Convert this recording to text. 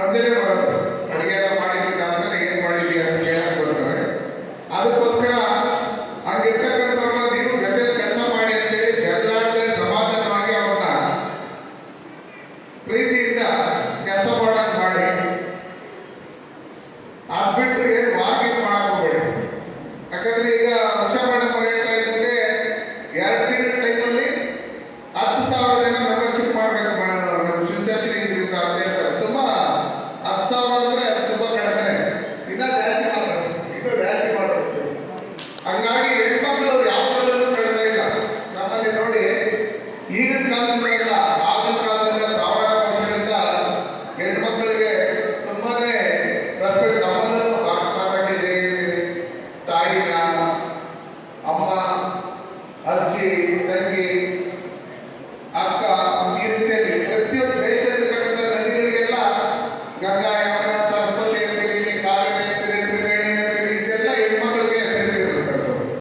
ಸಂಜೆನೆ ಬರೋದು. ಅಡುಗೆ ಎಲ್ಲ ಮಾಡಿದ್ದೀರಾ ಅಂತಾನೆ ಏನು ಮಾಡಿದ್ದೀರಾ ಅಂತ ಕೇಳಕ್ಕೆ ಬರ್ತಾರೆ. ಅದಕ್ಕೋಸ್ಕರ ಹಂಗಿರ್ತಕ್ಕಂಥವ್ರನ್ನ ನೀವು ಜೊತೆ ಕೆಲಸ ಮಾಡಿ ಅಂತೇಳಿ ಜಗಳಾಡದೆ ಸಮಾಧಾನವಾಗಿ ಅವ್ರನ್ನ ಪ್ರೀತಿಯಿಂದ ಕೆಲಸ ಮಾಡಕ್ ಮಾಡಿ. ಅದ್ಬಿಟ್ಟು ಏನು ವಾರ್ಗಿಂಗ್ ಮಾಡಕ್ ಹೋಗ್ಬೇಡಿ. ಯಾಕಂದ್ರೆ ಈಗ ಉಷಾ ಮೇಡಮ್ ಅವ್ರು ಹೇಳ್ತಾ ಇದ್ದಂಗೆ 2 ದಿನದ ಟೈಮಲ್ಲಿ 10,000 ಜನ ಮೆಂಬರ್ಶಿಪ್ ಮಾಡ್ಬೇಕು ನಮ್ಮ ಶುದ್ಧಶ್ರೀ ಇದರಿಂದ ಅಂತ ಹೇಳ್ತಾರೆ. ತುಂಬಾ 10,000 ಅಂದ್ರೆ ಅದು ತುಂಬಾ ಕಡಿಮೆ. ಇನ್ನೂ ಜಾಸ್ತಿ ಮಾಡಬೇಕು. ಹಂಗಾಗಿ ಹೆಣ್ಮಕ್ಳು ಯಾವ್ದ್ರಲ್ಲೂ ಕಡಿಮೆ ಇಲ್ಲ. ನಮ್ಮಲ್ಲಿ ನೋಡಿ ಈಗಿನ ಕಾಲದಿಂದ ಇಲ್ಲ, ಆಗಿನ ಕಾಲದಿಂದ 1000 ವರ್ಷಗಳಿಂದ ಹೆಣ್ಮಕ್ಳಿಗೆ ತುಂಬಾನೇ ರೆಸ್ಪೆಕ್ಟ್. ನಮ್ಮ